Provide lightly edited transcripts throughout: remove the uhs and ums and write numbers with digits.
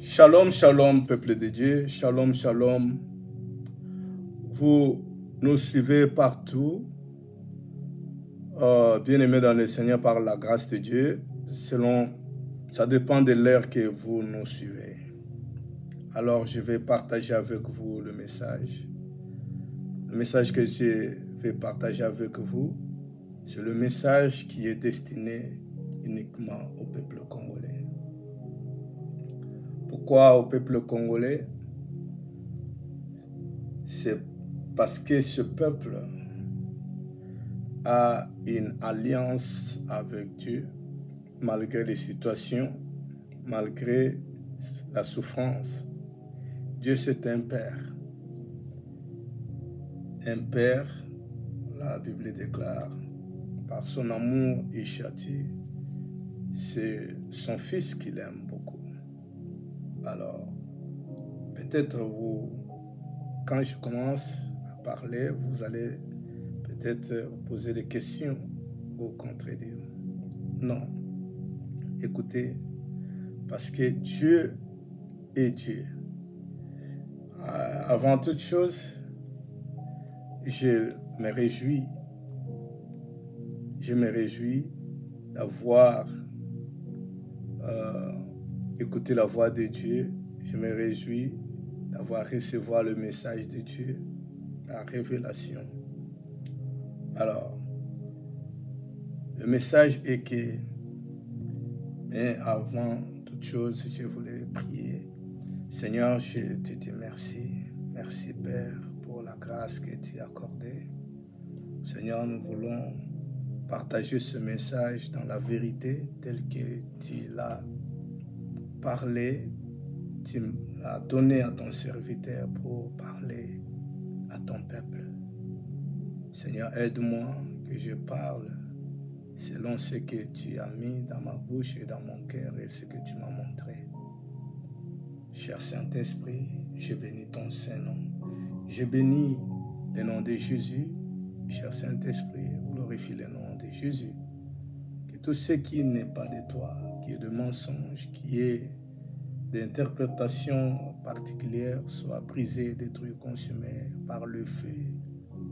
Shalom, shalom, peuple de Dieu. Shalom, shalom. Vous nous suivez partout. Bien-aimés dans le Seigneur, par la grâce de Dieu. Ça dépend de l'heure que vous nous suivez. Alors, je vais partager avec vous le message. Le message que je vais partager avec vous, c'est le message qui est destiné uniquement au peuple congolais. Pourquoi au peuple congolais? C'est parce que ce peuple a une alliance avec Dieu, malgré les situations, malgré la souffrance. Dieu, c'est un Père. Un Père, la Bible déclare, par son amour, il châtie. C'est son Fils qu'il aime beaucoup. Alors, peut-être vous, quand je commence à parler, vous allez peut-être poser des questions ou contredire. Non. Écoutez, parce que Dieu est Dieu. Avant toute chose, je me réjouis d'avoir écouté la voix de Dieu. Je me réjouis d'avoir recevoir le message de Dieu, la révélation. Alors, le message est que, mais avant toute chose, je voulais prier. Seigneur, je te dis merci. Merci Père pour la grâce que tu as accordée. Seigneur, nous voulons partager ce message dans la vérité telle que tu l'as parlé, tu l'as donné à ton serviteur pour parler à ton peuple. Seigneur, aide-moi que je parle selon ce que tu as mis dans ma bouche et dans mon cœur et ce que tu m'as montré. Cher Saint-Esprit, je bénis ton Saint-Nom. Je bénis le nom de Jésus. Cher Saint-Esprit, glorifie le nom de Jésus. Que tout ce qui n'est pas de toi, qui est de mensonge, qui est d'interprétation particulière, soit brisé, détruit, consumé par le feu,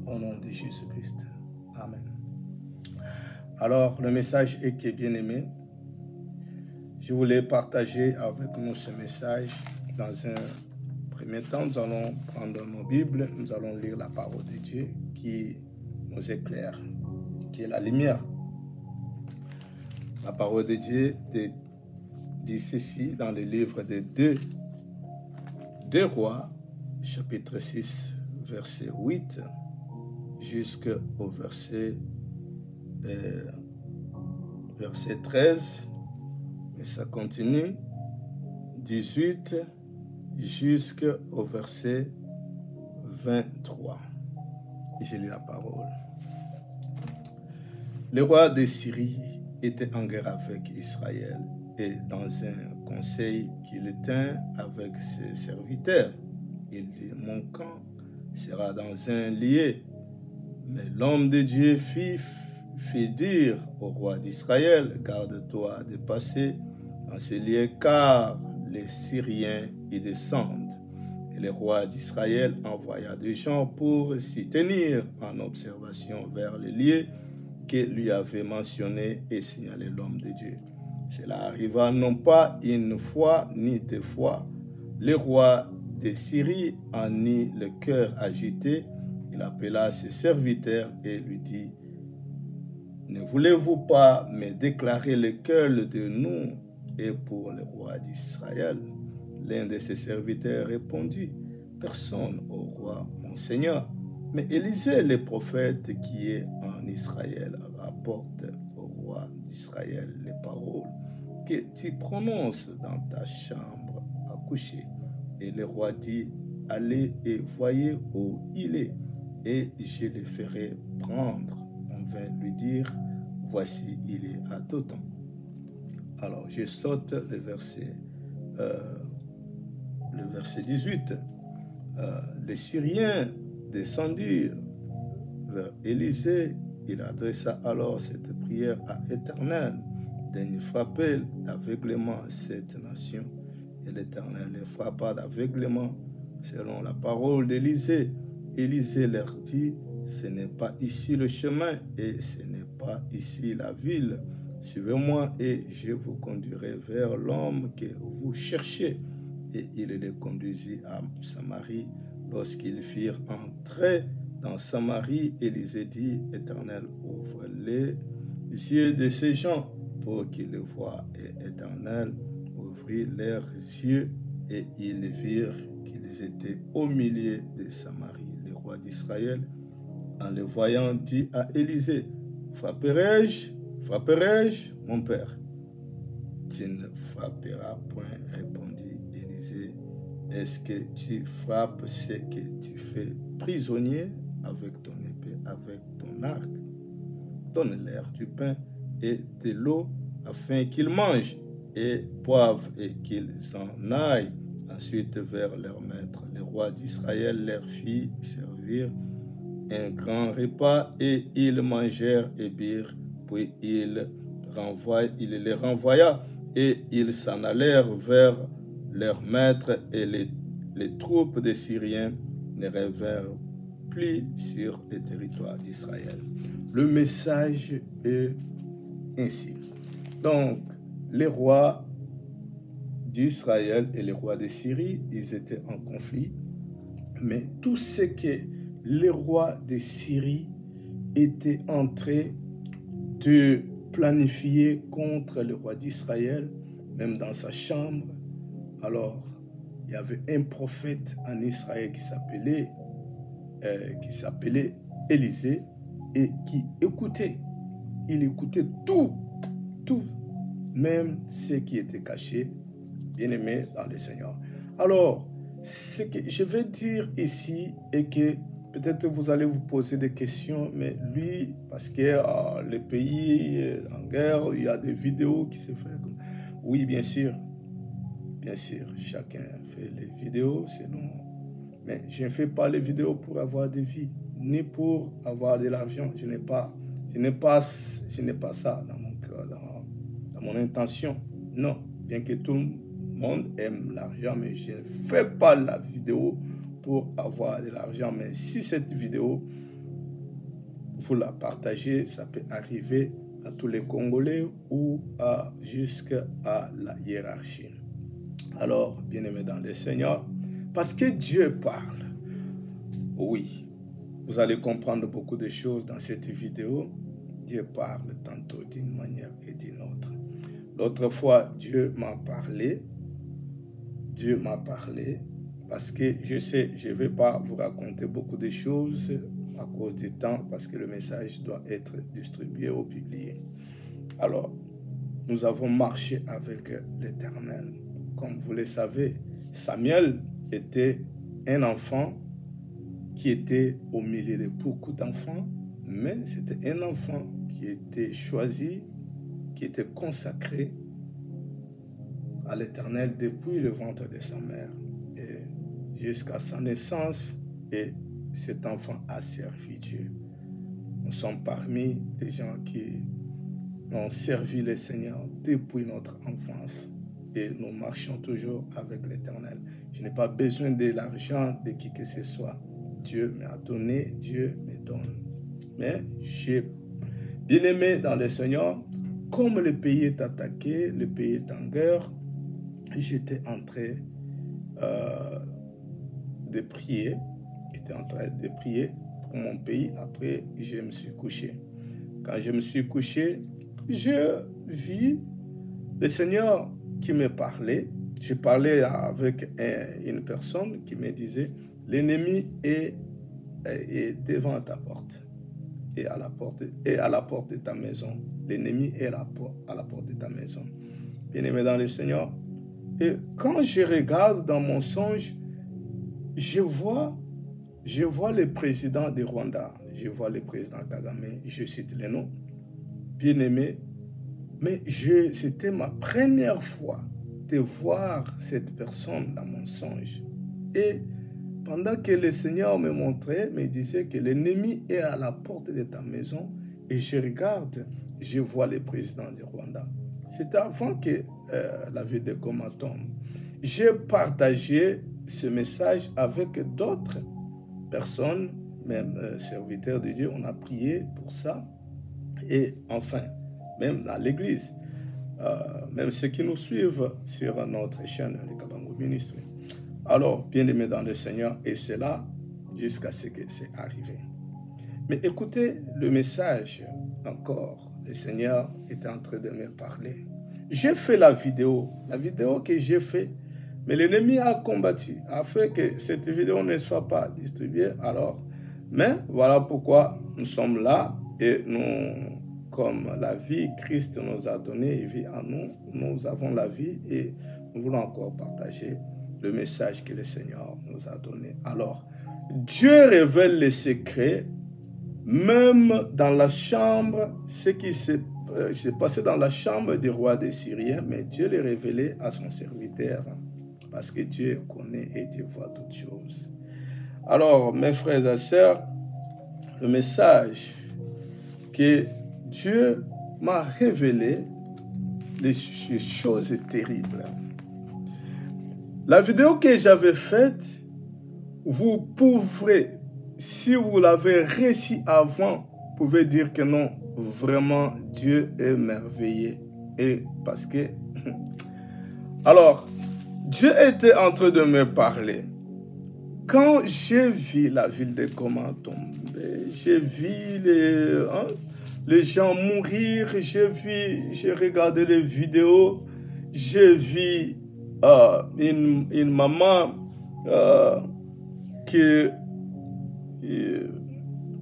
au nom de Jésus-Christ. Amen. Alors, le message est que, bien-aimé, je voulais partager avec nous ce message. Dans un premier temps, nous allons prendre nos Bibles, nous allons lire la parole de Dieu qui nous éclaire, qui est la lumière. La parole de Dieu dit ceci dans le livre de 2 Rois, chapitre 6, verset 8, jusqu'au verset 13, et ça continue, 18, jusqu'au verset 23. Je lis la parole. Le roi de Syrie était en guerre avec Israël et dans un conseil qu'il tint avec ses serviteurs. Il dit, mon camp sera dans un lieu. Mais l'homme de Dieu fit dire au roi d'Israël, garde-toi de passer dans ce lieu car les Syriens y descendent. Et le roi d'Israël envoya des gens pour s'y tenir en observation vers le lieu que lui avait mentionné et signalé l'homme de Dieu. Cela arriva non pas une fois ni 2 fois. Le roi de Syrie en eut le cœur agité. Il appela ses serviteurs et lui dit, ne voulez-vous pas me déclarer lequel de nous est pour le roi d'Israël? L'un de ses serviteurs répondit, personne au roi, mon Seigneur. Mais Élisée, le prophète qui est en Israël, rapporte au roi d'Israël les paroles que tu prononces dans ta chambre à coucher. Et le roi dit, allez et voyez où il est, et je le ferai prendre. On vint lui dire, voici, il est à Dothan. Alors, je saute le verset 18. Les Syriens descendirent vers Élisée. Il adressa alors cette prière à l'Éternel, daigne frapper d'aveuglement cette nation Et l'Éternel les frappa d'aveuglement, selon la parole d'Élisée. Élisée leur dit, ce n'est pas ici le chemin et ce n'est pas ici la ville. Suivez-moi et je vous conduirai vers l'homme que vous cherchez. Et il les conduisit à Samarie. Lorsqu'ils firent entrer dans Samarie, Élisée dit, Éternel, ouvre les yeux de ces gens pour qu'ils le voient. Et Éternel ouvrit leurs yeux et ils virent qu'ils étaient au milieu de Samarie. Le roi d'Israël, en le voyant, dit à Élisée, frapperai-je, mon père? Tu ne frapperas point, répondit Élisée. Est-ce que tu frappes ce que tu fais prisonnier avec ton épée, avec ton arc? Donne-leur du pain et de l'eau afin qu'ils mangent et boivent et qu'ils en aillent ensuite vers leur maître. Le roi d'Israël leur fit servir un grand repas et ils mangèrent et birent, puis il les renvoya et ils s'en allèrent vers leur maître et les troupes des Syriens ne revinrent plus sur le territoire d'Israël. Le message est ainsi. Donc, les rois d'Israël et les rois de Syrie, ils étaient en conflit, mais tout ce que les rois de Syrie étaient en train de planifier contre le roi d'Israël, même dans sa chambre. Alors, il y avait un prophète en Israël qui s'appelait Élisée et qui écoutait. Il écoutait tout, même ce qui était caché, bien-aimé dans le Seigneur. Alors, ce que je vais dire ici est que peut-être vous allez vous poser des questions, mais lui, parce que le pays est en guerre, il y a des vidéos qui se font. Oui, bien sûr, chacun fait les vidéos, selon. Mais je ne fais pas les vidéos pour avoir des vies, ni pour avoir de l'argent. Je n'ai pas ça dans mon cœur, dans mon intention. Non, bien que tout le monde aime l'argent, mais je ne fais pas la vidéo pour avoir de l'argent. Mais si cette vidéo, vous la partagez, ça peut arriver à tous les Congolais ou jusqu'à la hiérarchie. Alors, bien-aimés dans le Seigneur, parce que Dieu parle, oui, vous allez comprendre beaucoup de choses dans cette vidéo. Dieu parle tantôt d'une manière et d'une autre. L'autre fois, Dieu m'a parlé parce que je sais, je ne vais pas vous raconter beaucoup de choses à cause du temps parce que le message doit être distribué ou publié. Alors, nous avons marché avec l'Éternel. Comme vous le savez, Samuel était un enfant qui était au milieu de beaucoup d'enfants, mais c'était un enfant qui était choisi, qui était consacré à l'Éternel depuis le ventre de sa mère et jusqu'à sa naissance, et cet enfant a servi Dieu. Nous sommes parmi les gens qui ont servi le Seigneur depuis notre enfance et nous marchons toujours avec l'Éternel. Je n'ai pas besoin de l'argent de qui que ce soit. Dieu m'a donné, Dieu me donne. Mais j'ai bien aimé dans le Seigneur, comme le pays est attaqué, le pays est en guerre, j'étais en train de prier. Pour mon pays. Après, je me suis couché. Quand je me suis couché, je vis le Seigneur qui me parlait. Je parlais avec une personne qui me disait, l'ennemi est devant ta porte et à la porte de ta maison. L'ennemi est à la porte de ta maison. Bien-aimé dans le Seigneur. Et quand je regarde dans mon songe, je vois le président du Rwanda, je vois le président Kagame, je cite les noms, bien-aimé, mais c'était ma première fois de voir cette personne dans mon songe. Et pendant que le Seigneur me montrait, me disait que l'ennemi est à la porte de ta maison, et je regarde, je vois le président du Rwanda. C'était avant que la vidéo tombe. j'ai partagé ce message avec d'autres personnes, même serviteurs de Dieu. On a prié pour ça. Et enfin, même dans l'église, même ceux qui nous suivent sur notre chaîne, le Kabango Ministry. Alors, bien-aimés dans le Seigneur, et c'est là jusqu'à ce que c'est arrivé. Mais écoutez le message encore. Le Seigneur était en train de me parler. J'ai fait la vidéo que j'ai fait, mais l'ennemi a combattu, afin que cette vidéo ne soit pas distribuée. Alors, mais voilà pourquoi nous sommes là et nous, comme la vie, Christ nous a donné et vit en nous, nous avons la vie et nous voulons encore partager le message que le Seigneur nous a donné. Alors, Dieu révèle les secrets, même dans la chambre, ce qui s'est passé dans la chambre du roi des Syriens, mais Dieu l'a révélé à son serviteur, parce que Dieu connaît et Dieu voit toutes choses. Alors, mes frères et sœurs, le message que Dieu m'a révélé, les choses terribles. La vidéo que j'avais faite, vous pourrez, si vous l'avez réussi avant, vous pouvez dire que non, vraiment, Dieu est merveilleux. Et parce que, alors, Dieu était en train de me parler. Quand j'ai vu la ville de Goma tomber, j'ai vu les gens mourir, j'ai regardé les vidéos, j'ai vu une maman que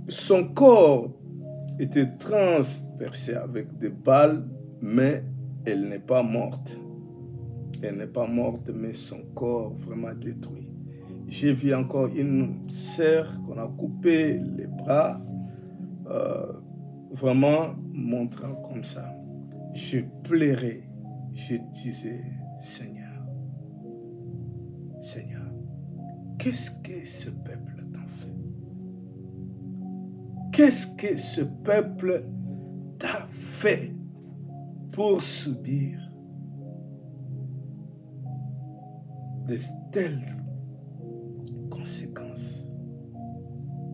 son corps était transpercé avec des balles, mais elle n'est pas morte. Elle n'est pas morte, mais son corps vraiment détruit. J'ai vu encore une sœur qu'on a coupé les bras, vraiment montrant comme ça. Je pleurais, je disais, Seigneur, Seigneur, qu'est-ce que ce peuple t'a fait? Qu'est-ce que ce peuple t'a fait pour subir de telles conséquences?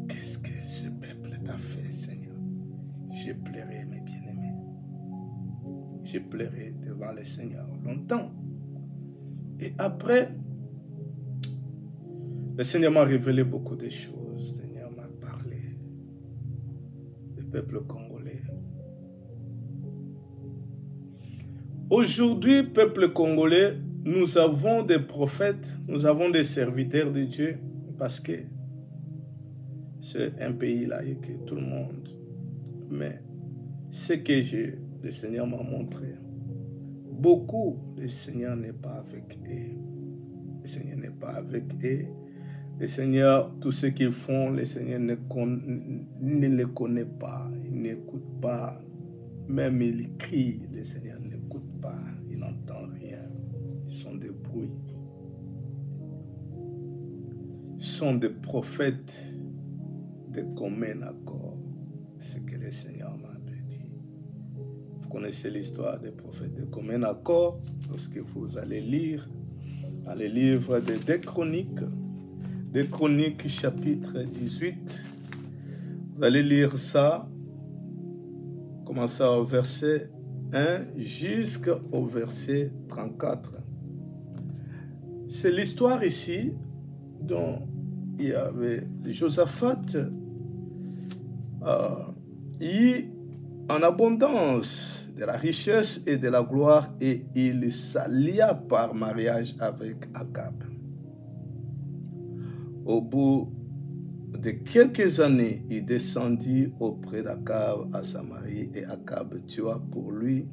Qu'est-ce que ce peuple t'a fait, Seigneur? J'ai pleuré, mes bien-aimés. J'ai pleuré devant le Seigneur longtemps. Et après, le Seigneur m'a révélé beaucoup de choses. Le Seigneur m'a parlé du peuple congolais. Aujourd'hui, peuple congolais, nous avons des prophètes, nous avons des serviteurs de Dieu, parce que c'est un pays laïque, tout le monde. Mais ce que le Seigneur m'a montré, beaucoup, le Seigneur n'est pas avec eux. Le Seigneur n'est pas avec eux. Le Seigneur, tout ce qu'ils font, le Seigneur ne les connaît pas, il n'écoute pas. Même il crie, le Seigneur n'écoute pas, il n'entend rien. Ils sont des bruits. Ils sont des prophètes de commun accord. C'est ce que le Seigneur m'a dit. Vous connaissez l'histoire des prophètes de commun accord. Lorsque vous allez lire dans le livre des Deux Chroniques chapitre 18, vous allez lire ça, commencer au verset 1 jusqu'au verset 34. C'est l'histoire ici dont il y avait Josaphat eu en abondance de la richesse et de la gloire, et il s'allia par mariage avec Akab. Au bout de quelques années, il descendit auprès d'Akab à Samarie, et Akab tua pour lui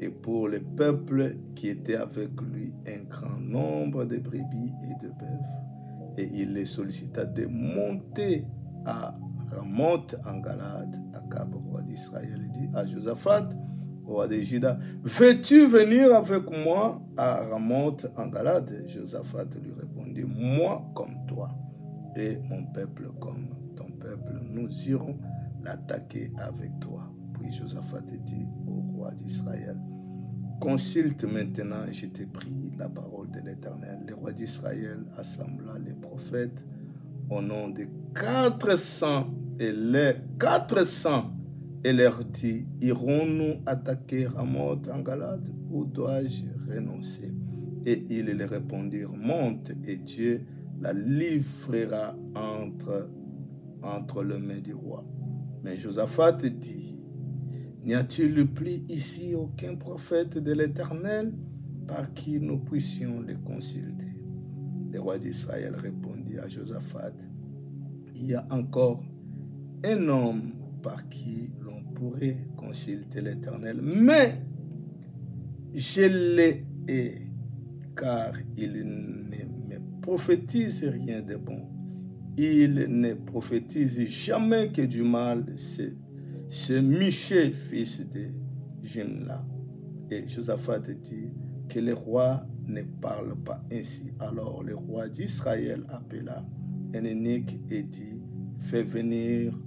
et pour le peuple qui était avec lui un grand nombre de brebis et de bœufs. Et il les sollicita de monter à Ramoth en Galade. Akab, roi d'Israël, dit à Josaphat, roi de Juda, veux-tu venir avec moi à Ramoth en Galade? Josaphat lui répondit, moi comme toi, et mon peuple comme ton peuple, nous irons l'attaquer avec toi. Puis Josaphat dit au roi d'Israël, consulte maintenant, je t'ai pris la parole de l'Éternel. Le roi d'Israël assembla les prophètes au nom de 400 et les 400 et leur dit, irons-nous attaquer Ramoth en Galade ou dois-je renoncer? Et ils lui répondirent, monte et Dieu la livrera entre les mains du roi. Mais Josaphat dit, n'y a-t-il plus ici aucun prophète de l'Éternel par qui nous puissions les consulter? Le roi d'Israël répondit à Josaphat, il y a encore un homme par qui l'on pourrait consulter l'Éternel, mais je l'ai, car il ne me prophétise rien de bon. Il ne prophétise jamais que du mal. C'est Michée, fils de Jimla. Et Josaphat dit que le roi ne parle pas ainsi. Alors le roi d'Israël appela un eunuque et dit, fais venir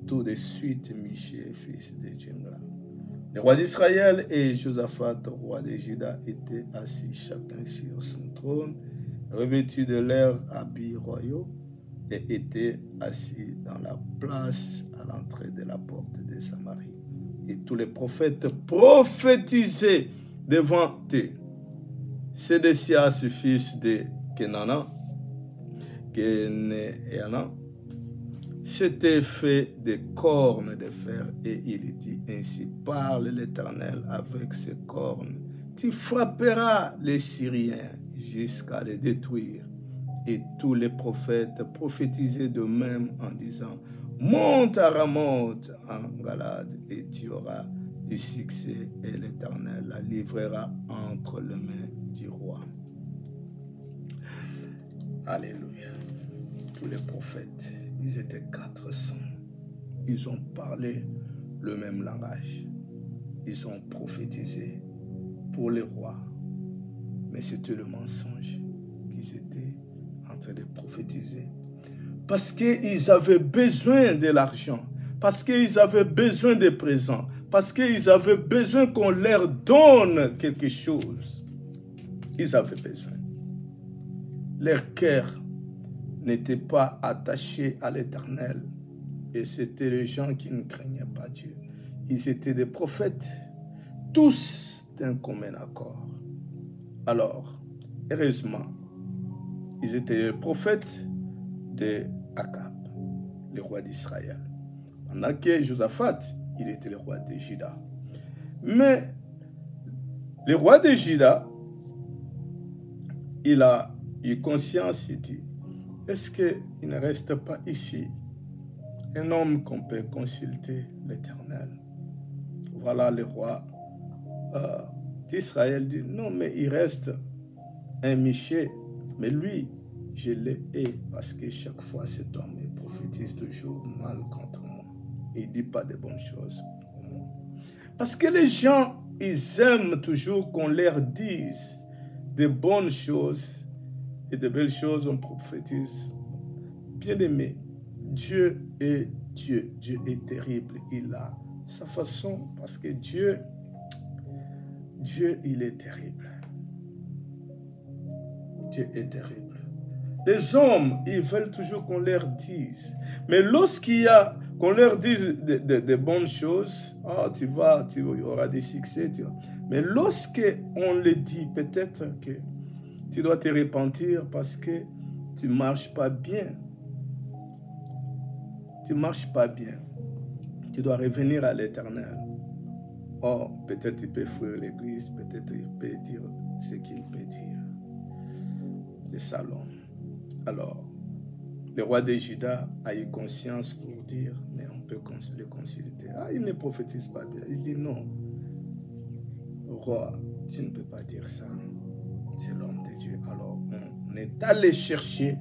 tout de suite Michée, fils de Jimla. Le roi d'Israël et Josaphat, roi de Juda, étaient assis chacun sur son trône, revêtus de leurs habits royaux, et étaient assis dans la place à l'entrée de la porte de Samarie. Et tous les prophètes prophétisaient devant eux. Sédécias, fils de Kenana, s'était fait des cornes de fer, et il dit ainsi, parle l'Éternel avec ses cornes, tu frapperas les Syriens jusqu'à les détruire. Et tous les prophètes prophétisaient de même en disant, monte à Ramoth en Galade et tu auras du succès, et l'Éternel la livrera entre les mains du roi. Alléluia. Tous les prophètes, ils étaient 400. Ils ont parlé le même langage. Ils ont prophétisé pour les rois. Mais c'était le mensonge qu'ils étaient en train de prophétiser. Parce qu'ils avaient besoin de l'argent. Parce qu'ils avaient besoin de présents. Parce qu'ils avaient besoin qu'on leur donne quelque chose. Ils avaient besoin. Leur cœur n'était pas attaché à l'Éternel. Et c'était les gens qui ne craignaient pas Dieu. Ils étaient des prophètes, tous d'un commun accord. Alors, heureusement, ils étaient les prophètes de Akab, le roi d'Israël. Pendant que Josaphat, il était le roi de Juda. Mais le roi de Juda, il a eu conscience, il dit, est-ce qu'il ne reste pas ici un homme qu'on peut consulter l'Éternel? Voilà le roi d'Israël dit, non, mais il reste un Michée, mais lui, je le hais parce que chaque fois cet homme il prophétise toujours mal contre moi. Il ne dit pas de bonnes choses pour moi. Parce que les gens, ils aiment toujours qu'on leur dise de bonnes choses et de belles choses, on prophétise. Bien-aimé, Dieu est Dieu. Dieu est terrible. Il a sa façon parce que Dieu, il est terrible. Dieu est terrible. Les hommes, ils veulent toujours qu'on leur dise. Mais lorsqu'il y a, qu'on leur dise de bonnes choses, oh, tu y aura des succès. Mais lorsqu'on le dit, peut-être que tu dois te repentir parce que tu ne marches pas bien. Tu ne marches pas bien. Tu dois revenir à l'Éternel. Oh, peut-être il peut fuir l'église, peut-être il peut dire ce qu'il peut dire. C'est ça l'homme. Alors, le roi de Juda a eu conscience pour dire, mais on peut le consulter. Ah, il ne prophétise pas bien. Il dit non. Roi, tu ne peux pas dire ça. C'est l'homme de Dieu. Alors, on est allé chercher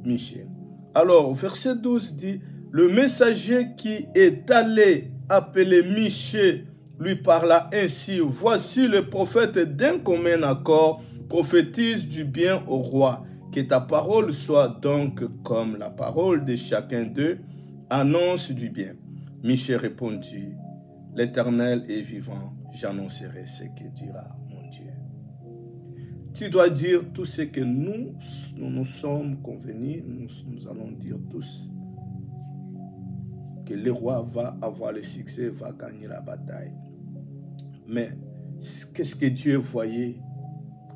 Michée. Alors, verset 12 dit, le messager qui est allé appeler Michée lui parla ainsi, voici le prophète d'un commun accord prophétise du bien au roi. Que ta parole soit donc comme la parole de chacun d'eux, annonce du bien. Michée répondit, l'Éternel est vivant, j'annoncerai ce que dira mon Dieu. Tu dois dire tout ce que nous sommes convenus, nous allons dire tous que le roi va avoir le succès, va gagner la bataille. Mais qu'est-ce que Dieu voyait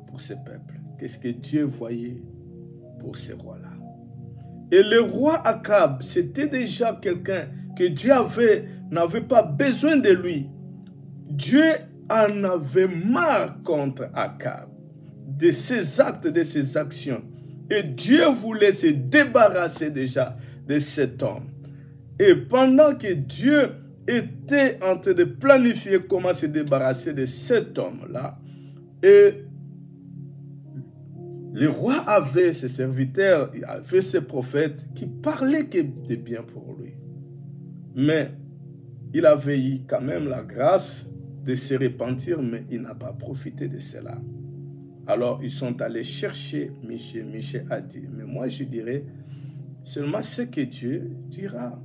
pour ce peuple? Qu'est-ce que Dieu voyait pour ce roi-là? Et le roi Akab, c'était déjà quelqu'un que Dieu n'avait pas besoin de lui. Dieu en avait marre contre Akab, de ses actes, de ses actions. Et Dieu voulait se débarrasser déjà de cet homme. Et pendant que Dieu était en train de planifier comment se débarrasser de cet homme-là, et le roi avait ses serviteurs, il avait ses prophètes qui parlaient que de bien pour lui. Mais il avait eu quand même la grâce de se repentir, mais il n'a pas profité de cela. Alors ils sont allés chercher Michée. Michée a dit, mais moi je dirais seulement ce que Dieu dira,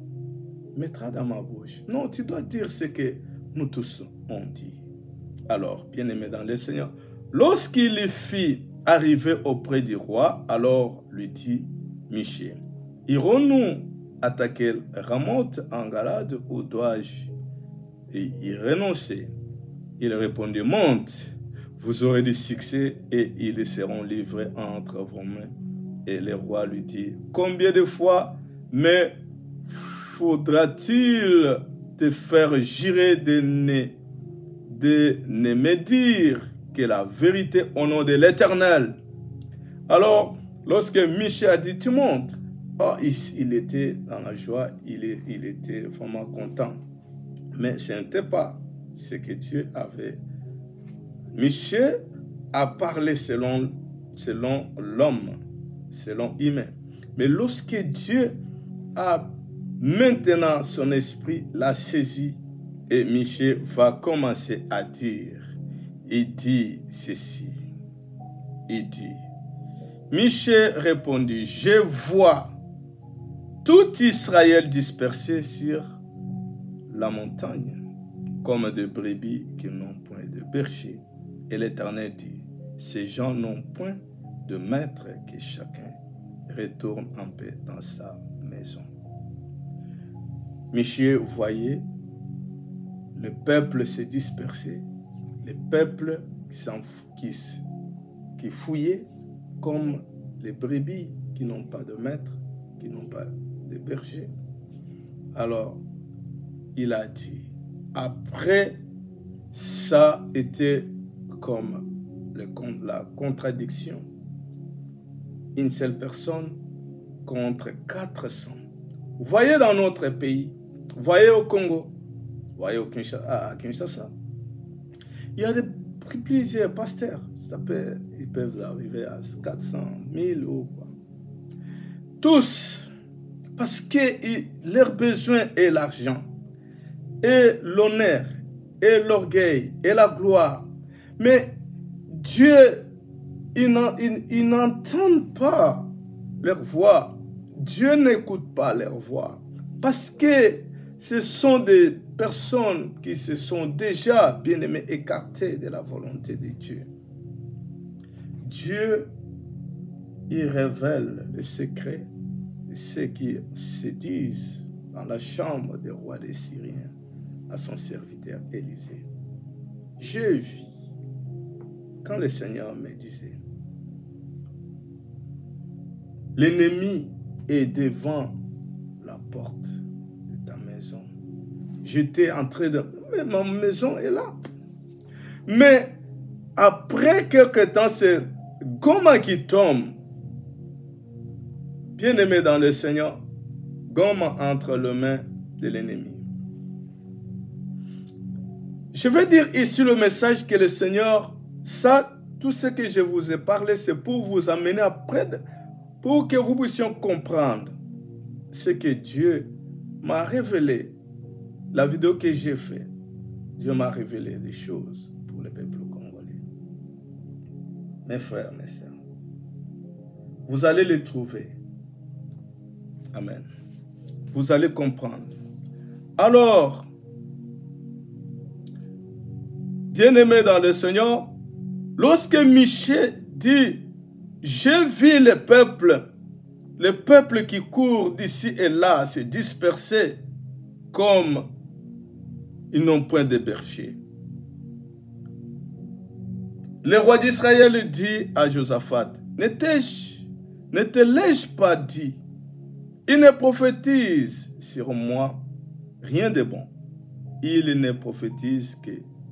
mettra dans ma bouche. Non, tu dois dire ce que nous tous on dit. Alors, bien-aimé dans le Seigneur, lorsqu'il fit arriver auprès du roi, alors lui dit Michée, irons-nous attaquer Ramoth en Galade ou dois-je y renoncer? Il répondit, monte, vous aurez du succès et ils seront livrés entre vos mains. Et le roi lui dit, combien de fois me faudra-t-il te faire jurer de ne me dire que la vérité au nom de l'Éternel? Alors, lorsque Michée a dit, tu montes, oh, il était dans la joie, il était vraiment content. Mais ce n'était pas ce que Dieu avait. Michée a parlé selon l'homme, selon humain. Mais lorsque Dieu a maintenant son esprit l'a saisi, et Michée va commencer à dire, il dit ceci, il dit, Michée répondit, je vois tout Israël dispersé sur la montagne, comme des brebis qui n'ont point de berger. Et l'Éternel dit, ces gens n'ont point de maître, que chacun retourne en paix dans sa maison. Michée voyait le peuple se disperser, le peuple qui fouillait comme les brebis qui n'ont pas de maître, qui n'ont pas de berger. Alors, il a dit, après, ça était comme la contradiction. Une seule personne contre 400. Vous voyez dans notre pays, vous voyez au Congo, vous voyez à Kinshasa, il y a plusieurs pasteurs. Ils peuvent arriver à 400 000 ou quoi. Tous, parce que leur besoin est l'argent, et l'honneur, et l'orgueil, et la gloire. Mais Dieu, ils n'entendent pas leur voix. Dieu n'écoute pas leur voix. Parce que ce sont des personnes qui se sont déjà, bien aimées, écartées de la volonté de Dieu. Dieu, il révèle les secrets de ceux qui se disent dans la chambre des rois des Syriens à son serviteur Élisée. Je vis quand le Seigneur me disait, l'ennemi est devant la porte de ta maison. J'étais en train de... Mais ma maison est là. Mais après quelque temps, c'est Goma qui tombe. Bien aimé dans le Seigneur, Goma entre les mains de l'ennemi. Je vais dire ici le message que le Seigneur, ça, tout ce que je vous ai parlé, c'est pour vous amener après, pour que vous puissiez comprendre ce que Dieu m'a révélé. La vidéo que j'ai faite, Dieu m'a révélé des choses pour le peuple congolais. Mes frères, mes sœurs, vous allez les trouver. Amen. Vous allez comprendre. Alors, bien-aimés dans le Seigneur, lorsque Michée dit « J'ai vu le peuple qui court d'ici et là se disperser comme ils n'ont point de berger. » Le roi d'Israël dit à Josaphat, « Ne te l'ai-je pas dit? Il ne prophétise sur moi rien de bon. Il ne prophétise que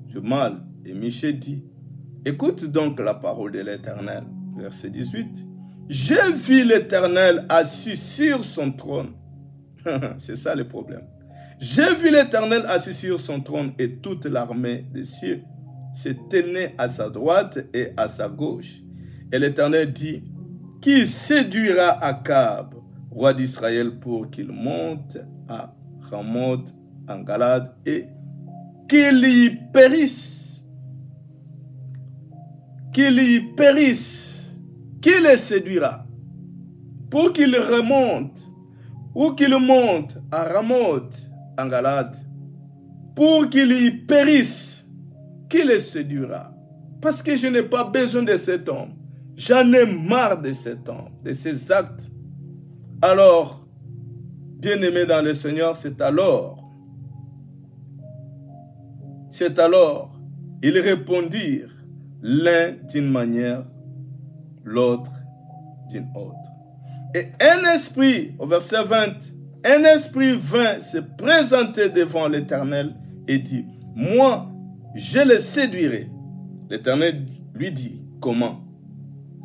du mal. » Et Michée dit, « Écoute donc la parole de l'Éternel. » Verset 18. « J'ai vu l'Éternel assis sur son trône. » C'est ça le problème. « J'ai vu l'Éternel assis sur son trône et toute l'armée des cieux se tenait à sa droite et à sa gauche. Et l'Éternel dit, « Qui séduira Akab, roi d'Israël, pour qu'il monte à Ramoth en Galade et qu'il y périsse. Qu'il y périsse. Qui le séduira pour qu'il remonte ou qu'il monte à Ramoth en Galade pour qu'il y périsse. Qui le séduira? Parce que je n'ai pas besoin de cet homme. J'en ai marre de cet homme, de ses actes. » Alors, bien-aimés dans le Seigneur, c'est alors, ils répondirent l'un d'une manière, l'autre d'une autre. Et un esprit, au verset 20, un esprit vint se présenter devant l'Éternel et dit, « Moi, je le séduirai. » L'Éternel lui dit, « Comment? »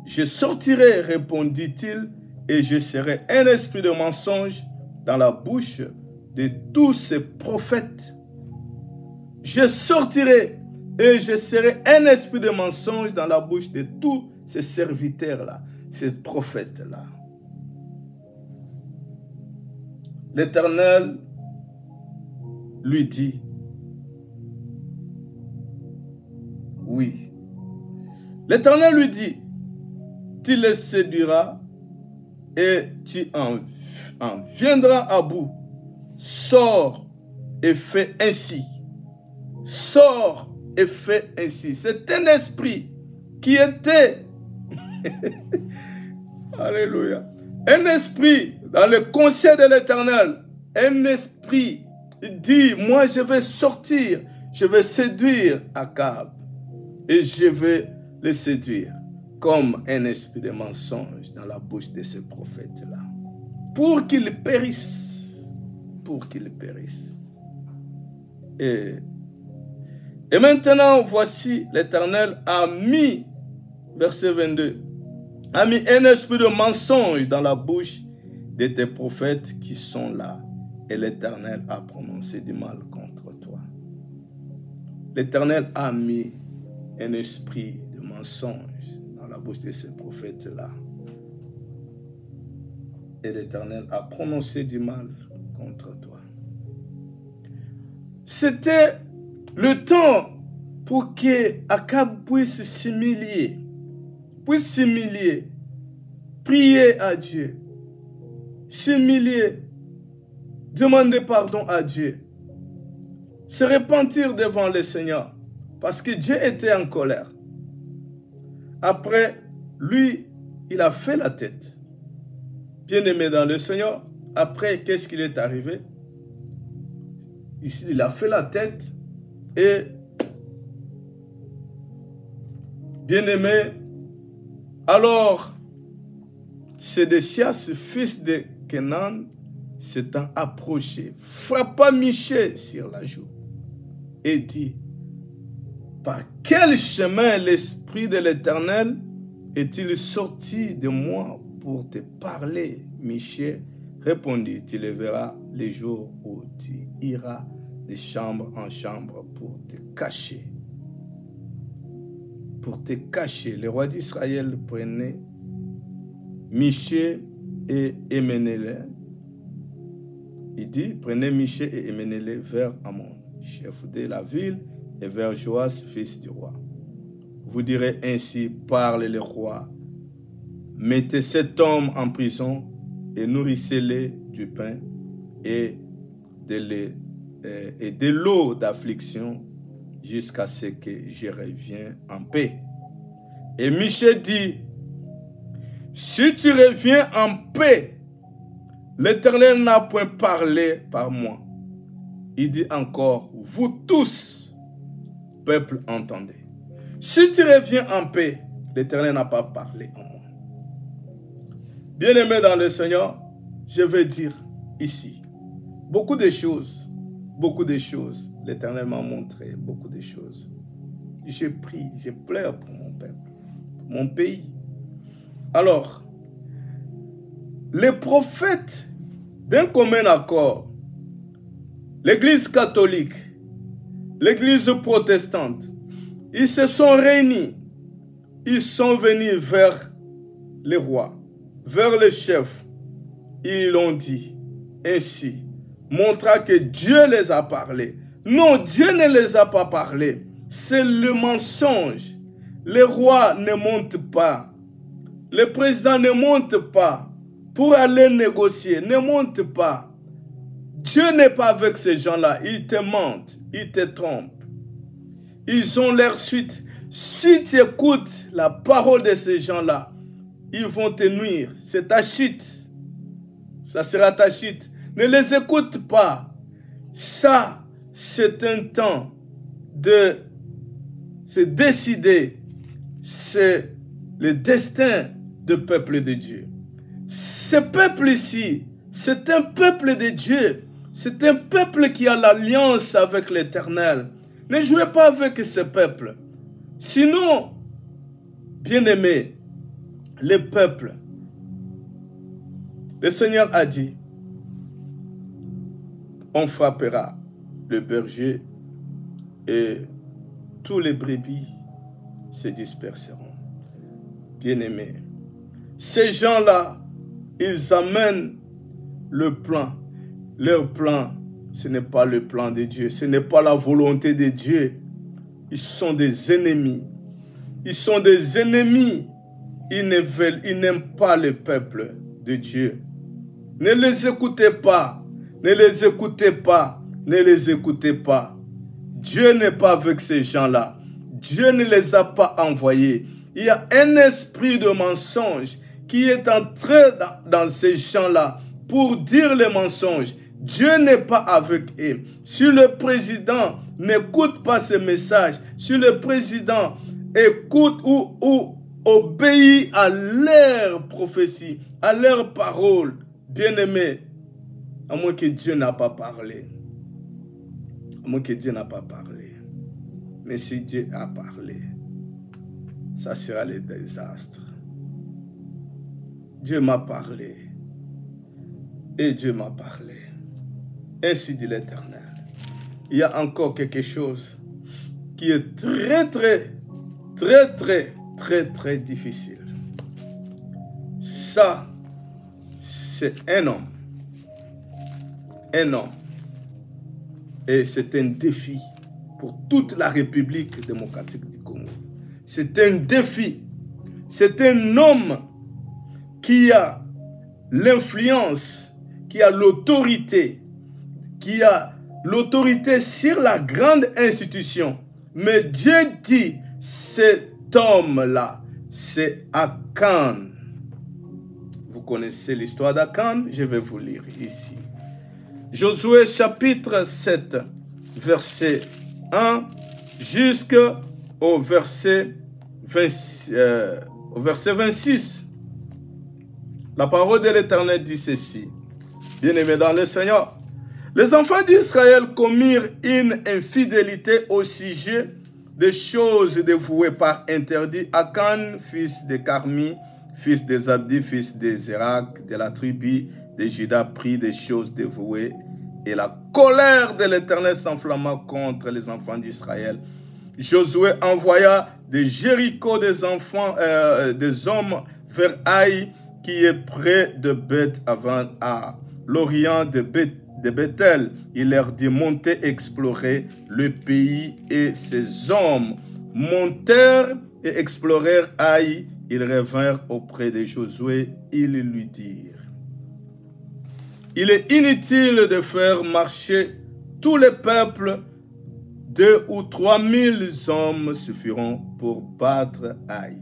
« Je sortirai, répondit-il, et je serai un esprit de mensonge dans la bouche de tous ces prophètes. Je sortirai et je serai un esprit de mensonge dans la bouche de tous ces serviteurs-là, ces prophètes-là. » L'Éternel lui dit, « Oui. » L'Éternel lui dit, « Tu les séduiras et tu en viendras à bout. Sors et fais ainsi. » Sors et fais ainsi. C'est un esprit qui était, alléluia, un esprit dans le conseil de l'Éternel. Un esprit dit, moi je vais sortir, je vais séduire Akab et je vais le séduire comme un esprit de mensonge dans la bouche de ces prophètes-là. Pour qu'ils périssent. Pour qu'ils périssent. Et maintenant, voici, l'Éternel a mis, verset 22, a mis un esprit de mensonge dans la bouche de tes prophètes qui sont là. Et l'Éternel a prononcé du mal contre toi. L'Éternel a mis un esprit de mensonge dans la bouche de ces prophètes-là. Et l'Éternel a prononcé du mal contre toi. C'était le temps pour que Akab puisse s'humilier, prier à Dieu, s'humilier, demander pardon à Dieu, se repentir devant le Seigneur, parce que Dieu était en colère. Après, lui, il a fait la tête. Bien-aimé dans le Seigneur, après, qu'est-ce qu'il est arrivé? Il a fait la tête et, bien-aimé, alors, Sédécias, fils de Kenan, s'étant approché, frappa Michée sur la joue et dit, « Par quel chemin l'Esprit de l'Éternel est-il sorti de moi pour te parler, Michée? » Répondit, « Tu le verras les jours où tu iras de chambre en chambre pour te cacher. » Pour te cacher, le roi d'Israël prenait Michée et emmenez-les. Il dit, prenez Michée et emmenez-les vers Amon, chef de la ville, et vers Joas, fils du roi. Vous direz ainsi, parle le roi, mettez cet homme en prison et nourrissez-le du pain et de l'eau d'affliction jusqu'à ce que je revienne en paix. Et Michée dit, si tu reviens en paix, l'Éternel n'a point parlé par moi. Il dit encore, vous tous, peuple, entendez. Si tu reviens en paix, l'Éternel n'a pas parlé en moi. Bien-aimé dans le Seigneur, je veux dire ici, beaucoup de choses, l'Éternel m'a montré beaucoup de choses. Je prie, je pleure pour mon peuple, pour mon pays. Alors, les prophètes, d'un commun accord, l'Église catholique, l'Église protestante, ils se sont réunis, ils sont venus vers les rois, vers les chefs. Ils l'ont dit ainsi, montrant que Dieu les a parlé. Non, Dieu ne les a pas parlé. C'est le mensonge. Les rois ne montent pas. Les présidents ne montent pas pour aller négocier. Ne montent pas. Dieu n'est pas avec ces gens-là. Ils te mentent. Ils te trompent. Ils ont leur suite. Si tu écoutes la parole de ces gens-là, ils vont te nuire. C'est ta chute. Ça sera ta chute. Ne les écoute pas. Ça, c'est un temps de se décider. C'est le destin du peuple de Dieu. Ce peuple ici, c'est un peuple de Dieu. C'est un peuple qui a l'alliance avec l'Éternel. Ne jouez pas avec ce peuple. Sinon, bien-aimés, le peuple, le Seigneur a dit, on frappera le berger et tous les brebis se disperseront. Bien-aimés, ces gens-là, ils amènent le plan. Leur plan, ce n'est pas le plan de Dieu. Ce n'est pas la volonté de Dieu. Ils sont des ennemis. Ils sont des ennemis. Ils n'aiment pas le peuple de Dieu. Ne les écoutez pas. Ne les écoutez pas. Ne les écoutez pas. Dieu n'est pas avec ces gens-là. Dieu ne les a pas envoyés. Il y a un esprit de mensonge qui est entré dans ces gens-là pour dire les mensonges. Dieu n'est pas avec eux. Si le président n'écoute pas ces messages, si le président écoute ou obéit à leurs prophéties, à leurs paroles, bien-aimés, à moins que Dieu n'a pas parlé. À moins que Dieu n'a pas parlé. Mais si Dieu a parlé, ça sera le désastre. Dieu m'a parlé. Et Dieu m'a parlé. Ainsi dit l'Éternel. Il y a encore quelque chose qui est très difficile. Ça, c'est un homme. Un homme. Et c'est un défi pour toute la République démocratique du Congo. C'est un défi. C'est un homme qui a l'influence, qui a l'autorité, sur la grande institution. Mais Dieu dit, cet homme-là, c'est Akan. Vous connaissez l'histoire d'Akan? Je vais vous lire ici. Josué chapitre 7, verset 1 jusqu'au verset 26. La parole de l'Éternel dit ceci. Bien-aimés dans le Seigneur, les enfants d'Israël commirent une infidélité au sujet des choses dévouées par interdit. Akan, fils de Carmi, fils de Zabdi, fils de Zérak, de la tribu de Juda, prit des choses dévouées. Et la colère de l'Éternel s'enflamma contre les enfants d'Israël. Josué envoya de Jéricho des hommes vers Haï, qui est près de Beth-Aven, à l'orient de Bethel. Il leur dit, montez explorer le pays, et ces hommes montèrent et explorèrent Haï. Ils revinrent auprès de Josué, ils lui dirent, il est inutile de faire marcher tous les peuples 2 ou 3 000 hommes suffiront pour battre Haï.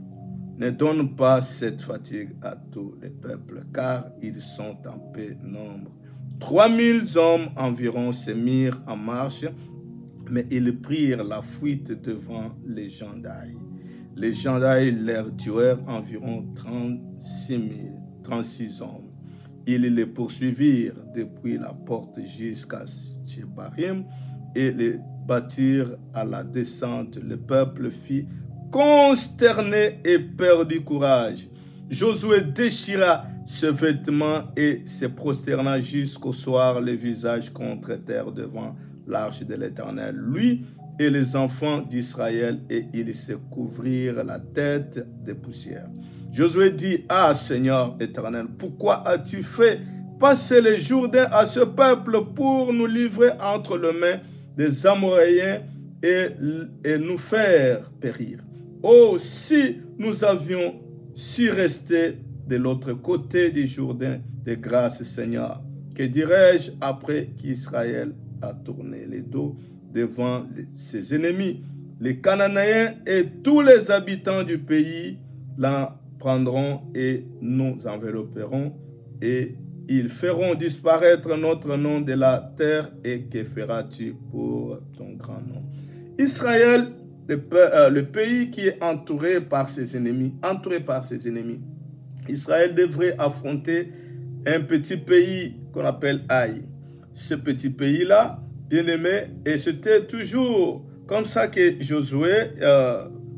Ne donne pas cette fatigue à tous les peuples, car ils sont en peu nombre. 3 000 hommes environ se mirent en marche, mais ils prirent la fuite devant les gens d'Haï. Les gens d'Haï leur tuèrent environ 36 hommes. Ils les poursuivirent depuis la porte jusqu'à Shebarim et les battirent à la descente. Le peuple fit consterné et perdit courage. Josué déchira ses vêtements et se prosterna jusqu'au soir, le visage contre terre devant l'arche de l'Éternel, lui et les enfants d'Israël, et ils se couvrirent la tête de poussière. Josué dit: Ah Seigneur éternel, pourquoi as-tu fait passer les Jourdain à ce peuple pour nous livrer entre les mains des Amoréens et nous faire périr? Oh, si nous avions su rester de l'autre côté du Jourdain, de grâce Seigneur. Que dirais-je après qu'Israël a tourné les dos devant ses ennemis? Les Cananéens et tous les habitants du pays la prendront et nous envelopperont, et ils feront disparaître notre nom de la terre. Et que feras-tu pour ton grand nom? Israël, le pays qui est entouré par ses ennemis, Israël devrait affronter un petit pays qu'on appelle Haï. Ce petit pays-là, bien aimé, et c'était toujours comme ça que Josué,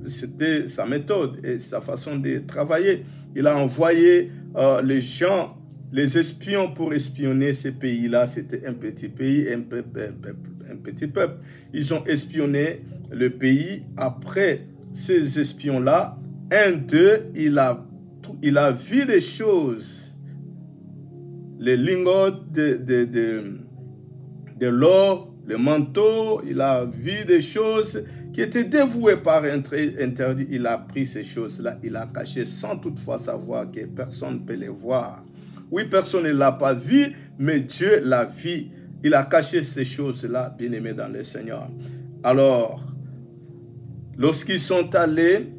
c'était sa méthode et sa façon de travailler. Il a envoyé les gens, les espions pour espionner ce pays-là. C'était un petit pays, un petit peuple. Ils ont espionné le pays. Après ces espions-là, un d'eux, il a vu des choses, les lingots de l'or, le manteau, il a vu des choses qui étaient dévouées par interdit. Il a pris ces choses-là, il a caché sans toutefois savoir que personne ne peut les voir. Oui, personne ne l'a pas vu, mais Dieu l'a vu. Il a caché ces choses-là, bien-aimés dans le Seigneur. Alors, lorsqu'ils sont allés,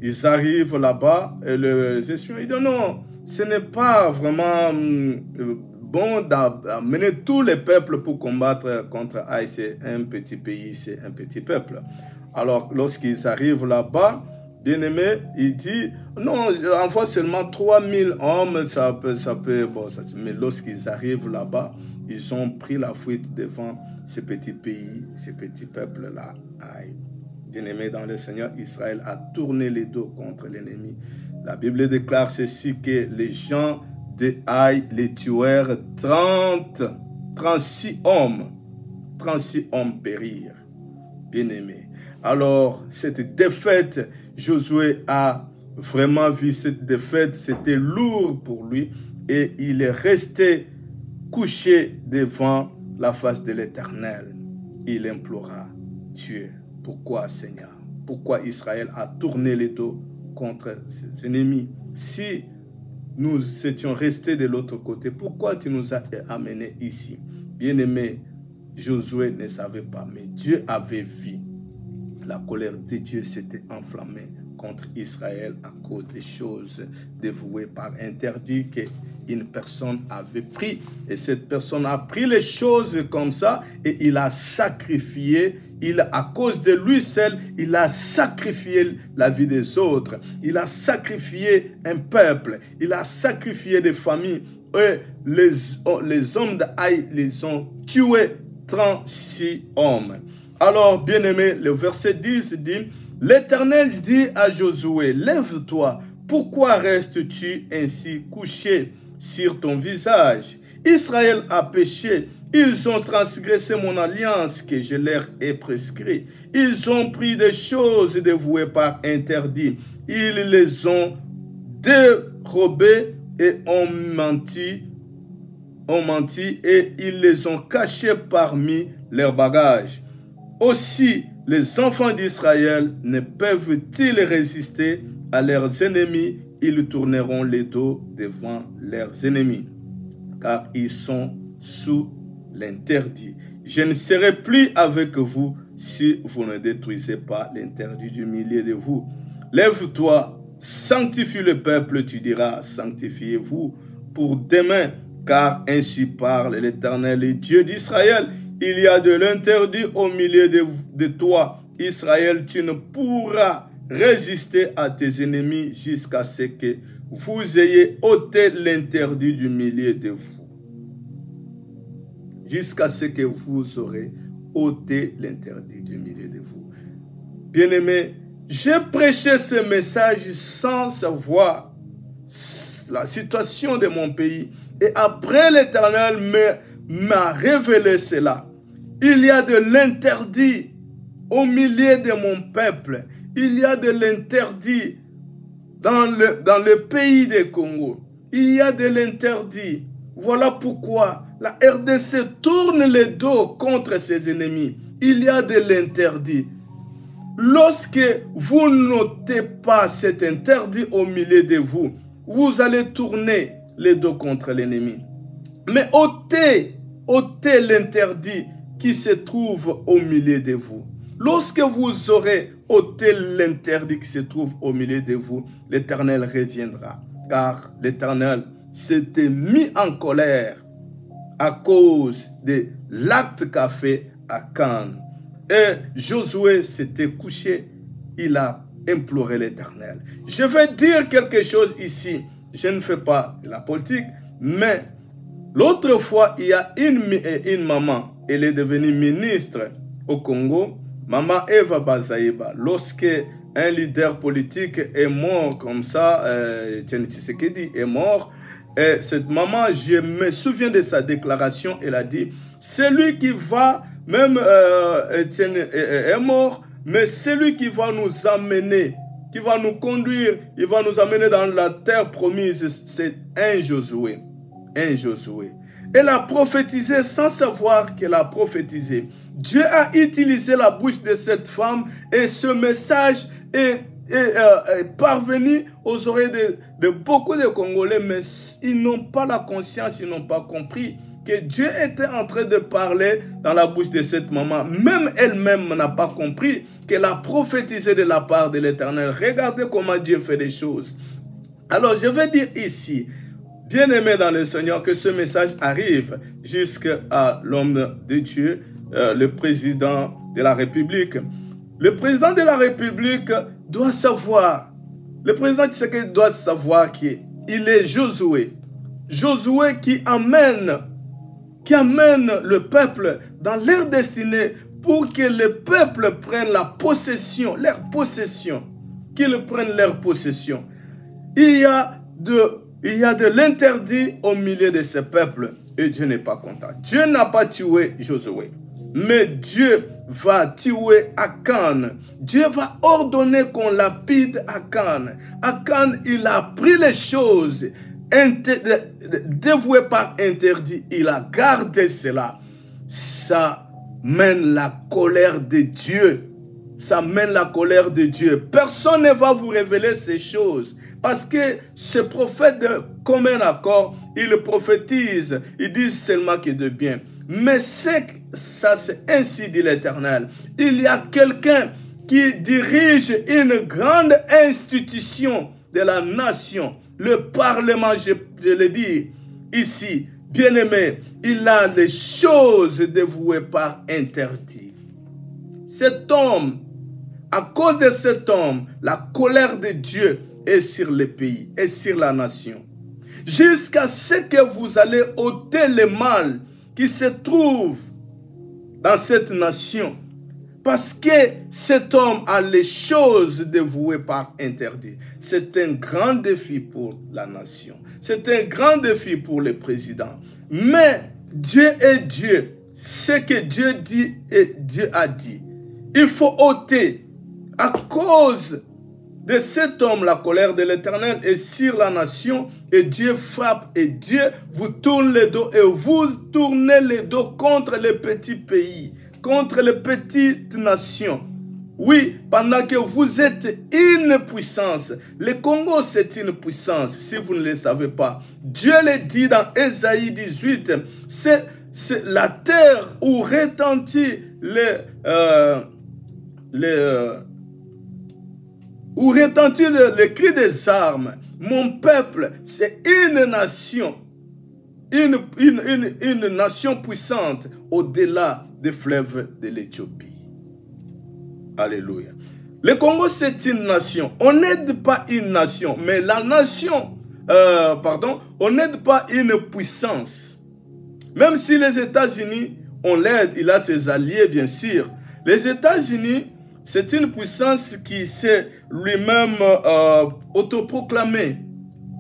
ils arrivent là-bas, et les espions, ils disent non, ce n'est pas vraiment bon d'amener tous les peuples pour combattre contre Haï. C'est un petit pays, c'est un petit peuple. Alors, lorsqu'ils arrivent là-bas, bien-aimé, il dit, non, envoie seulement 3 000 hommes, mais lorsqu'ils arrivent là-bas, ils ont pris la fuite devant ce petit pays, ce petit peuple-là, Haï. Bien-aimé dans le Seigneur, Israël a tourné les dos contre l'ennemi. La Bible déclare ceci, que les gens de Haï les tuèrent 36 hommes. 36 hommes périrent. Bien-aimé. Alors, cette défaite, Josué a vraiment vu cette défaite. C'était lourd pour lui. Et il est resté couché devant la face de l'Éternel. Il implora Dieu. Pourquoi, Seigneur? Pourquoi Israël a tourné les dos contre ses ennemis? Si nous étions restés de l'autre côté, pourquoi tu nous as amenés ici? Bien-aimé, Josué ne savait pas, mais Dieu avait vu. La colère de Dieu s'était enflammée contre Israël à cause des choses dévouées par interdit qu'une personne avait pris. Et cette personne a pris les choses comme ça et il a sacrifié. À cause de lui seul, il a sacrifié la vie des autres. Il a sacrifié un peuple. Il a sacrifié des familles. Et les hommes d'Haï les ont tués, 36 hommes. Alors, bien-aimé, le verset 10 dit, l'Éternel dit à Josué, lève-toi, pourquoi restes-tu ainsi couché sur ton visage? Israël a péché. Ils ont transgressé mon alliance que je leur ai prescrite. Ils ont pris des choses dévouées par interdit. Ils les ont dérobées et ont menti et ils les ont cachées parmi leurs bagages. Aussi, les enfants d'Israël ne peuvent-ils résister à leurs ennemis? Ils tourneront les dos devant leurs ennemis, car ils sont sous l'interdit. je ne serai plus avec vous si vous ne détruisez pas l'interdit du milieu de vous. Lève-toi, sanctifie le peuple, tu diras, sanctifiez-vous pour demain, car ainsi parle l'Éternel, le Dieu d'Israël. Il y a de l'interdit au milieu de toi, Israël, tu ne pourras résister à tes ennemis jusqu'à ce que vous ayez ôté l'interdit du milieu de vous. Jusqu'à ce que vous aurez ôté l'interdit du milieu de vous. Bien-aimés, j'ai prêché ce message sans savoir la situation de mon pays. Et après, l'Éternel m'a révélé cela. Il y a de l'interdit au milieu de mon peuple. Il y a de l'interdit dans le pays du Congo. Il y a de l'interdit. Voilà pourquoi la RDC tourne le dos contre ses ennemis. Il y a de l'interdit. Lorsque vous n'ôtez pas cet interdit au milieu de vous, vous allez tourner le dos contre l'ennemi. Mais ôtez l'interdit qui se trouve au milieu de vous. Lorsque vous aurez ôté l'interdit qui se trouve au milieu de vous, l'Éternel reviendra. Car l'Éternel s'était mis en colère à cause de l'acte qu'a fait Akan. Et Josué s'était couché, il a imploré l'Éternel. Je vais dire quelque chose ici. Je ne fais pas de la politique, mais l'autre fois, il y a une maman, elle est devenue ministre au Congo, Maman Eva Bazaïba. Lorsque un leader politique est mort comme ça, Tshisekedi est mort, et cette maman, je me souviens de sa déclaration, elle a dit, celui qui va, même Etienne est mort, mais celui qui va nous amener, qui va nous conduire, il va nous amener dans la terre promise, c'est un Josué. Un Josué. Elle a prophétisé sans savoir qu'elle a prophétisé. Dieu a utilisé la bouche de cette femme et ce message est parvenu aux oreilles de beaucoup de Congolais, mais ils n'ont pas la conscience, ils n'ont pas compris que Dieu était en train de parler dans la bouche de cette maman. Même elle-même n'a pas compris qu'elle a prophétisé de la part de l'Éternel. Regardez comment Dieu fait les choses. Alors je vais dire ici, bien-aimé dans le Seigneur, que ce message arrive jusqu'à l'homme de Dieu, le président de la République. Le président de la République doit savoir, le président Tshisekedi doit savoir qu'il est Josué. Josué qui amène le peuple dans leur destinée pour que le peuple prenne la possession, leur possession, qu'ils prennent leur possession. Il y a de l'interdit au milieu de ce peuple et Dieu n'est pas content. Dieu n'a pas tué Josué, mais Dieu va tuer Akan. Dieu va ordonner qu'on lapide Akan. Akan, il a pris les choses dévouées par interdit. Il a gardé cela. Ça mène la colère de Dieu. Ça mène la colère de Dieu. Personne ne va vous révéler ces choses. Parce que ce prophète, comme un accord, il prophétise, il dit seulement qu'il est de bien. Mais ça, c'est ainsi dit l'Éternel. Il y a quelqu'un qui dirige une grande institution de la nation. Le Parlement, je le dis ici, bien-aimé, il a les choses dévouées par interdit. Cet homme, à cause de cet homme, la colère de Dieu est sur le pays, est sur la nation. Jusqu'à ce que vous allez ôter le mal qui se trouve dans cette nation. Parce que cet homme a les choses dévouées par interdit. C'est un grand défi pour la nation. C'est un grand défi pour le président. Mais Dieu est Dieu. Ce que Dieu dit et Dieu a dit. Il faut ôter. À cause de cet homme, la colère de l'Éternel est sur la nation et Dieu frappe et Dieu vous tourne le dos et vous tournez le dos contre les petits pays, contre les petites nations. Oui, pendant que vous êtes une puissance. Le Congo, c'est une puissance, si vous ne le savez pas. Dieu le dit dans Ésaïe 18, c'est c'est la terre où retentit où retentit le cri des armes. Mon peuple, c'est une nation, une nation puissante au-delà des fleuves de l'Éthiopie. Alléluia. Le Congo, c'est une nation. On n'aide pas une nation, mais la nation, on n'aide pas une puissance. Même si les États-Unis, on l'aide, il a ses alliés, bien sûr. Les États-Unis, c'est une puissance qui s'est lui-même autoproclamée.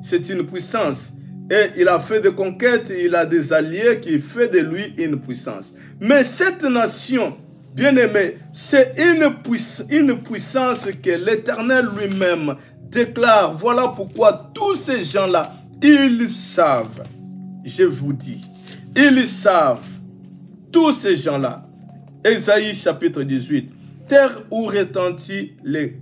C'est une puissance. Et il a fait des conquêtes, il a des alliés qui font de lui une puissance. Mais cette nation, bien-aimé, c'est une puissance que l'Éternel lui-même déclare. Voilà pourquoi tous ces gens-là, ils savent, je vous dis, ils savent, tous ces gens-là. Ésaïe chapitre 18, terre où retentit les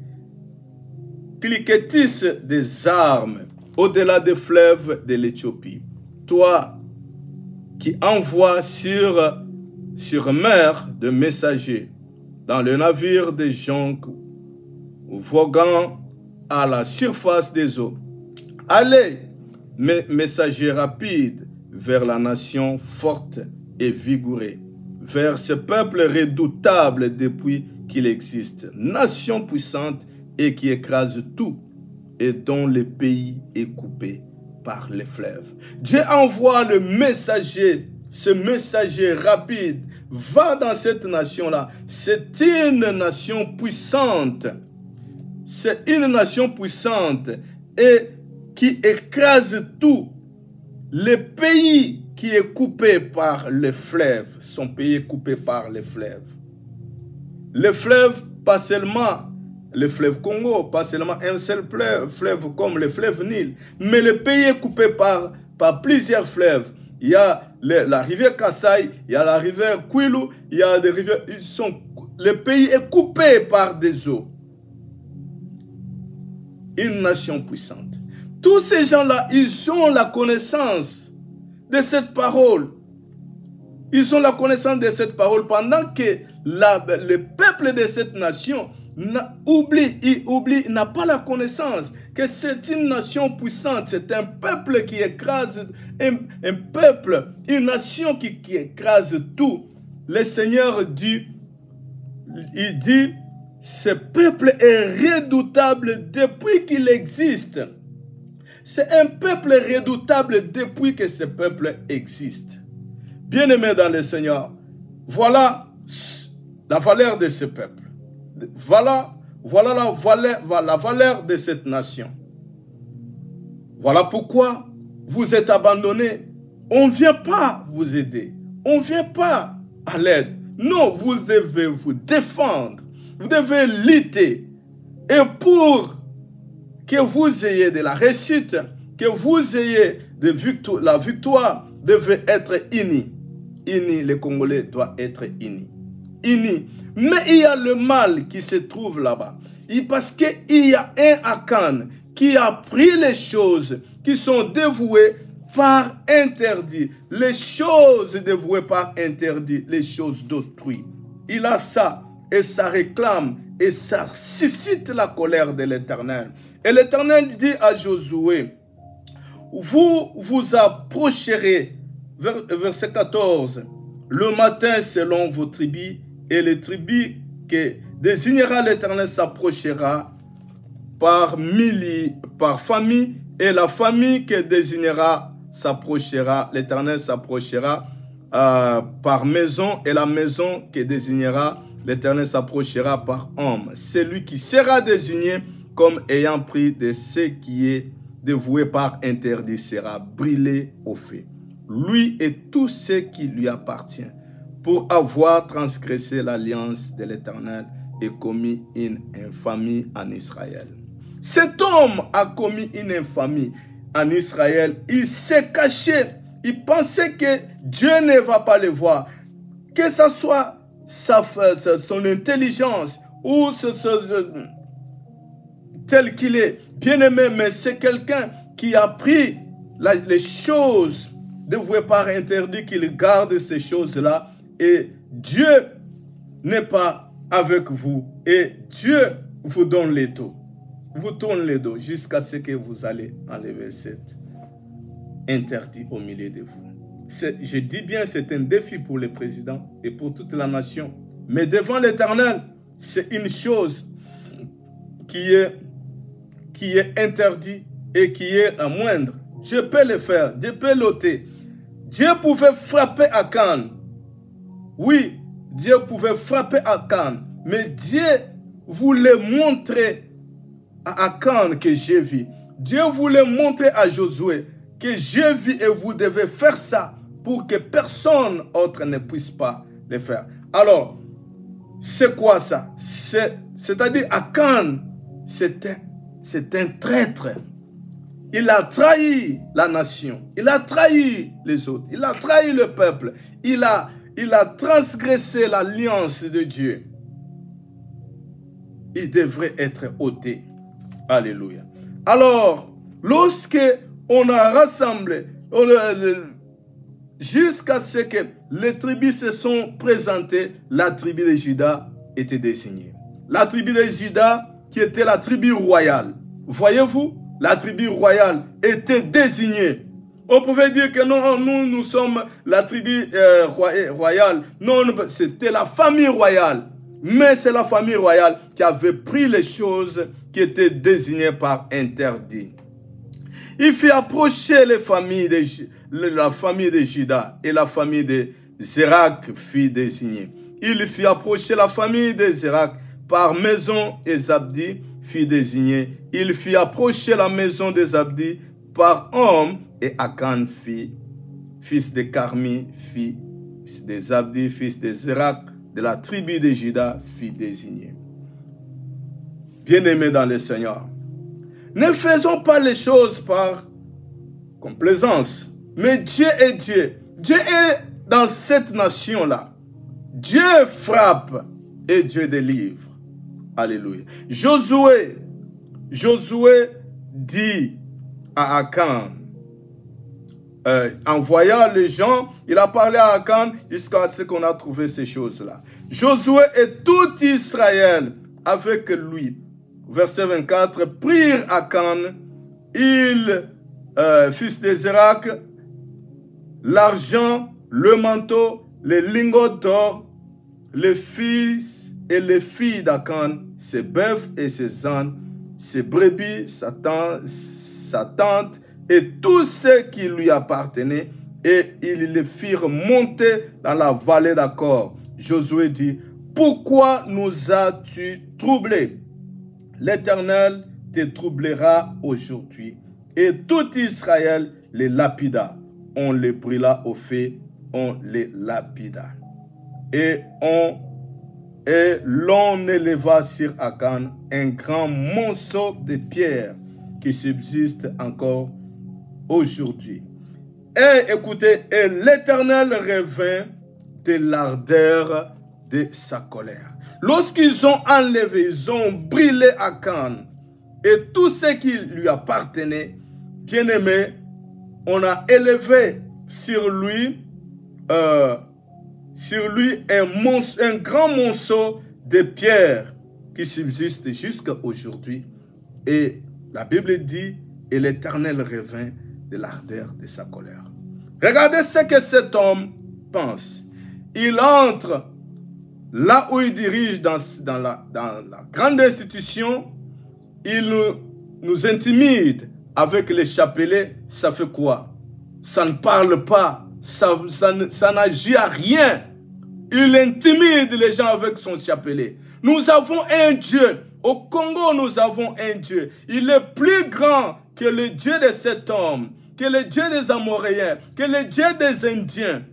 cliquetis des armes au-delà des fleuves de l'Éthiopie. Toi qui envoies sur mer de messagers dans le navire des jonques voguant à la surface des eaux. Allez, messagers rapides, vers la nation forte et vigoureux, vers ce peuple redoutable depuis qu'il existe, nation puissante et qui écrase tout et dont le pays est coupé par les fleuves. Dieu envoie le messager, ce messager rapide, va dans cette nation-là. C'est une nation puissante. C'est une nation puissante et qui écrase tout. Le pays qui est coupé par les fleuves, son pays est coupé par les fleuves. Les fleuves, pas seulement le fleuve Congo, pas seulement un seul fleuve comme le fleuve Nil, mais le pays est coupé par plusieurs fleuves. Il y a la rivière Kassai, il y a la rivière Kwilu, il y a des rivières. Le pays est coupé par des eaux. Une nation puissante. Tous ces gens-là, ils ont la connaissance de cette parole. Ils ont la connaissance de cette parole pendant que le peuple de cette nation n'a pas la connaissance que c'est une nation puissante, c'est un peuple qui écrase, un peuple, une nation qui écrase tout. Le Seigneur dit, il dit, ce peuple est redoutable depuis qu'il existe. C'est un peuple redoutable depuis que ce peuple existe. Bien-aimés dans le Seigneur, voilà la valeur de ce peuple. Voilà la valeur de cette nation. Voilà pourquoi vous êtes abandonnés. On ne vient pas vous aider. On ne vient pas à l'aide. Non, vous devez vous défendre. Vous devez lutter. Et pour que vous ayez de la réussite, que vous ayez de la victoire, devait être unis. Unis, les Congolais doivent être unis. Unis. Mais il y a le mal qui se trouve là-bas. Parce qu'il y a un Akan qui a pris les choses qui sont dévouées par interdit. Les choses dévouées par interdit, les choses d'autrui. Il a ça et ça réclame et ça suscite la colère de l'Éternel. Et l'Éternel dit à Josué, vous vous approcherez, verset 14, le matin selon vos tribus, et les tribus que désignera l'Éternel s'approchera par famille, et la famille que désignera s'approchera, l'Éternel s'approchera par maison, et la maison que désignera l'Éternel s'approchera par homme. Celui qui sera désigné comme ayant pris de ce qui est dévoué par interdit sera brûlé au feu. Lui et tout ce qui lui appartient, pour avoir transgressé l'alliance de l'Éternel et commis une infamie en Israël. Cet homme a commis une infamie en Israël. Il s'est caché. Il pensait que Dieu ne va pas le voir. Que ce soit son intelligence ou tel qu'il est bien aimé, mais c'est quelqu'un qui a pris les choses ne vous est pas interdit qu'il garde ces choses-là. Et Dieu n'est pas avec vous. Et Dieu vous donne les dos. Vous tourne les dos jusqu'à ce que vous allez enlever cet interdit au milieu de vous. Je dis bien, c'est un défi pour le président et pour toute la nation. Mais devant l'Éternel, c'est une chose qui est interdite et qui est la moindre. Dieu peut le faire, Dieu peut l'ôter. Dieu pouvait frapper Akan. Oui, Dieu pouvait frapper Akan. Mais Dieu voulait montrer à Akan que j'ai vu. Dieu voulait montrer à Josué que j'ai vu et vous devez faire ça pour que personne autre ne puisse pas le faire. Alors, c'est quoi ça? C'est-à-dire Akan, c'est un traître. Il a trahi la nation. Il a trahi les autres. Il a trahi le peuple. Il a transgressé l'alliance de Dieu. Il devrait être ôté. Alléluia. Alors, lorsque on a rassemblé, jusqu'à ce que les tribus se sont présentées, la tribu de Juda était désignée. La tribu de Juda, qui était la tribu royale. Voyez-vous, la tribu royale était désignée. On pouvait dire que non, nous sommes la tribu royale. Non, c'était la famille royale. Mais c'est la famille royale qui avait pris les choses qui étaient désignées par interdit. Il fit approcher la famille de Juda et la famille de Zérak fut désignée. Il fit approcher la famille de Zérak par maison et Zabdi fut désigné. Il fit approcher la maison de Zabdi par homme et Akan fils de Carmi, fils de Zabdi, fils de Zérak, de la tribu de Juda, fut désigné. Bien-aimés dans le Seigneur, ne faisons pas les choses par complaisance. Mais Dieu est Dieu. Dieu est dans cette nation-là. Dieu frappe et Dieu délivre. Alléluia. Josué dit à Akan, en voyant les gens, il a parlé à Akan jusqu'à ce qu'on a trouvé ces choses-là. Josué et tout Israël avec lui, verset 24, prirent Akan, fils de Zérak, l'argent, le manteau, les lingots d'or, les fils et les filles d'Akan, ses bœufs et ses ânes, ses brebis, sa tante et tout ce qui lui appartenait, et ils les firent monter dans la vallée d'Accord. Josué dit, pourquoi nous as-tu troublés? L'Éternel te troublera aujourd'hui. Et tout Israël les lapida. On les brûla au feu, on les lapida. Et l'on éleva sur Akan un grand monceau de pierre qui subsiste encore aujourd'hui. Et écoutez, et l'Éternel revint de l'ardeur de sa colère. Lorsqu'ils ont enlevé, ils ont brûlé Akan et tout ce qui lui appartenait, bien aimé, on a élevé sur lui un grand monceau de pierre qui subsiste jusqu'à aujourd'hui. Et la Bible dit, et l'Éternel revint de l'ardeur de sa colère. Regardez ce que cet homme pense. Il entre là où il dirige dans la grande institution. Il nous intimide avec les chapelets. Ça fait quoi? Ça ne parle pas. Ça n'agit à rien. Il intimide les gens avec son chapelet. Nous avons un Dieu. Au Congo, nous avons un Dieu. Il est plus grand que le Dieu de cet homme, que le Dieu des Amoréens, que le Dieu des Indiens.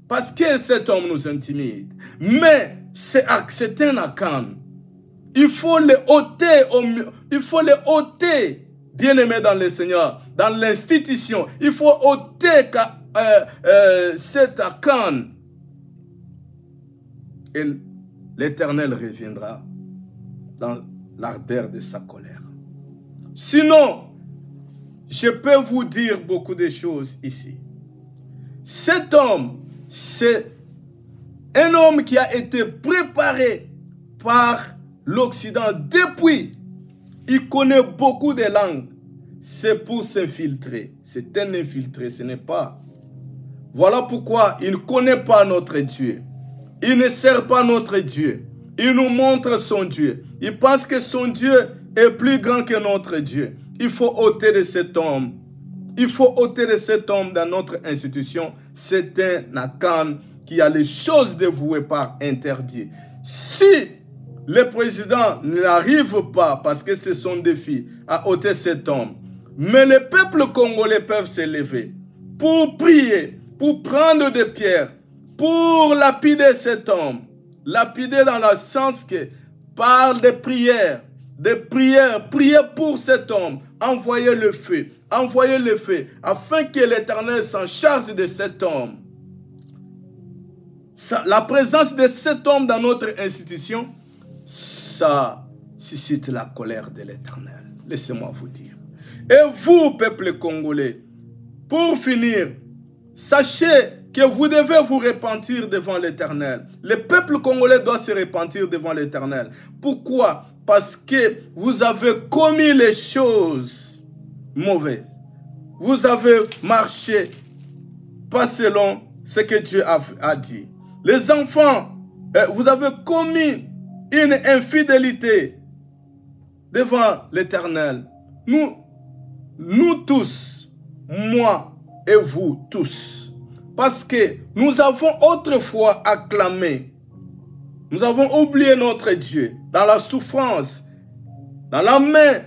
Parce que cet homme nous intimide. Mais c'est un Akan. Il faut le ôter, bien-aimé dans le Seigneur, dans l'institution. Il faut ôter cet Akan. Et l'Éternel reviendra dans l'ardeur de sa colère. Sinon, je peux vous dire beaucoup de choses ici. Cet homme, c'est un homme qui a été préparé par l'Occident depuis. Il connaît beaucoup de langues. C'est pour s'infiltrer. C'est un infiltré, ce n'est pas. Voilà pourquoi il ne connaît pas notre Dieu. Il ne sert pas notre Dieu. Il nous montre son Dieu. Il pense que son Dieu est plus grand que notre Dieu. Il faut ôter de cet homme. Il faut ôter de cet homme dans notre institution. C'est un Akan qui a les choses dévouées par interdit. Si le président n'arrive pas, parce que c'est son défi, à ôter cet homme, mais les peuples congolais peuvent s'élever pour prier, pour prendre des pierres, pour lapider cet homme. Lapider dans le sens que par des prières, prier pour cet homme, envoyer le feu, afin que l'Éternel s'en charge de cet homme. La présence de cet homme dans notre institution, ça suscite la colère de l'Éternel. Laissez-moi vous dire. Et vous, peuple congolais, pour finir, sachez que vous devez vous repentir devant l'Éternel. Le peuple congolais doit se repentir devant l'Éternel. Pourquoi? Parce que vous avez commis les choses mauvaises. Vous avez marché pas selon ce que Dieu a dit. Les enfants, vous avez commis une infidélité devant l'Éternel. Nous tous, moi et vous tous, parce que nous avons autrefois acclamé, nous avons oublié notre Dieu dans la souffrance, dans la main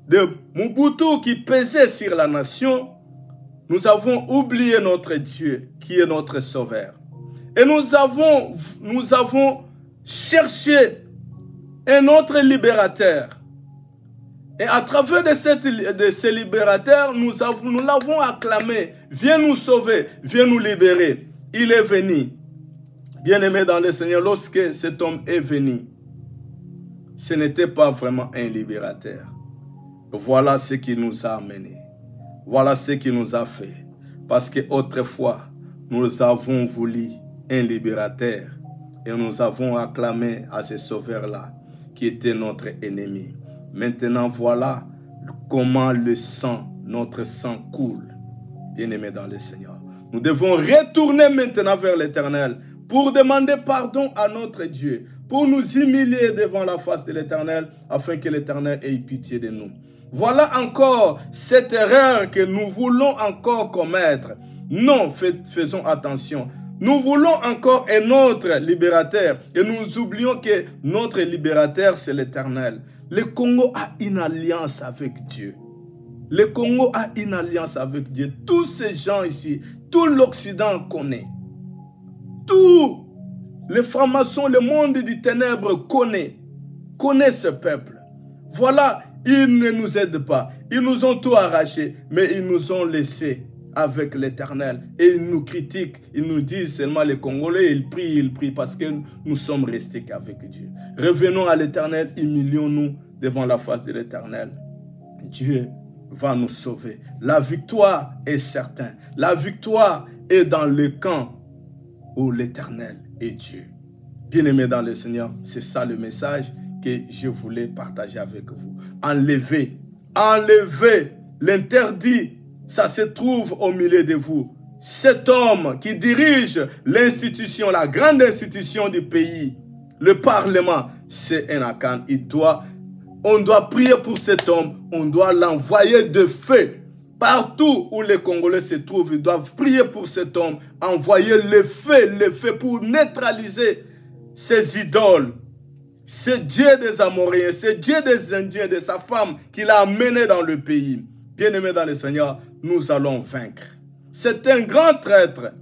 de Mobutu qui pesait sur la nation. Nous avons oublié notre Dieu qui est notre sauveur. Et nous avons cherché un autre libérateur. Et à travers de ce libérateur, nous l'avons acclamé. Viens nous sauver, viens nous libérer. Il est venu. Bien-aimé dans le Seigneur, lorsque cet homme est venu, ce n'était pas vraiment un libérateur. Voilà ce qui nous a amenés. Voilà ce qui nous a fait. Parce qu'autrefois, nous avons voulu un libérateur. Et nous avons acclamé à ce sauveur-là, qui était notre ennemi. Maintenant, voilà comment le sang, notre sang coule. Bien-aimé dans le Seigneur. Nous devons retourner maintenant vers l'Éternel pour demander pardon à notre Dieu, pour nous humilier devant la face de l'Éternel, afin que l'Éternel ait pitié de nous. Voilà encore cette erreur que nous voulons encore commettre. Non, faisons attention. Nous voulons encore un autre libérateur et nous oublions que notre libérateur, c'est l'Éternel. Le Congo a une alliance avec Dieu. Le Congo a une alliance avec Dieu. Tous ces gens ici, tout l'Occident connaît. Tous les francs-maçons, le monde du ténèbre connaît ce peuple. Voilà, ils ne nous aident pas. Ils nous ont tout arraché, mais ils nous ont laissés avec l'Éternel. Et ils nous critiquent, ils nous disent seulement les Congolais, ils prient parce que nous sommes restés qu'avec Dieu. Revenons à l'Éternel, humilions-nous devant la face de l'Éternel. Dieu va nous sauver. La victoire est certaine. La victoire est dans le camp où l'Éternel est Dieu. Bien-aimés dans le Seigneur, c'est ça le message que je voulais partager avec vous. Enlevez l'interdit. Ça se trouve au milieu de vous. Cet homme qui dirige l'institution, la grande institution du pays, le Parlement, c'est un Akan. On doit prier pour cet homme. On doit l'envoyer de feu. Partout où les Congolais se trouvent, ils doivent prier pour cet homme. Envoyer le feu pour neutraliser ces idoles. Ce Dieu des Amoréens, ce Dieu des Indiens, de sa femme qu'il a amené dans le pays. Bien-aimés dans le Seigneur, nous allons vaincre. C'est un grand traître.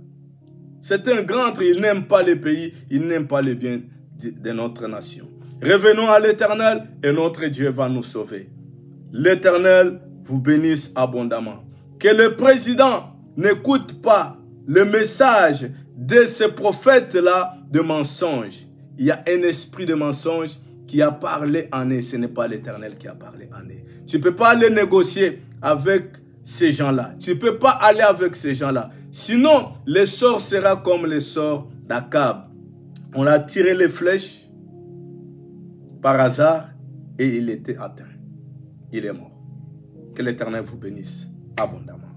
C'est un grand traître. Il n'aime pas le pays. Il n'aime pas le bien de notre nation. Revenons à l'Éternel et notre Dieu va nous sauver. L'Éternel vous bénisse abondamment. Que le président n'écoute pas le message de ce prophète-là de mensonge. Il y a un esprit de mensonge qui a parlé en eux. Ce n'est pas l'Éternel qui a parlé en eux. Tu ne peux pas aller négocier avec ces gens-là. Tu ne peux pas aller avec ces gens-là. Sinon, le sort sera comme le sort d'Akab. On a tiré les flèches par hasard et il était atteint. Il est mort. Que l'Éternel vous bénisse abondamment.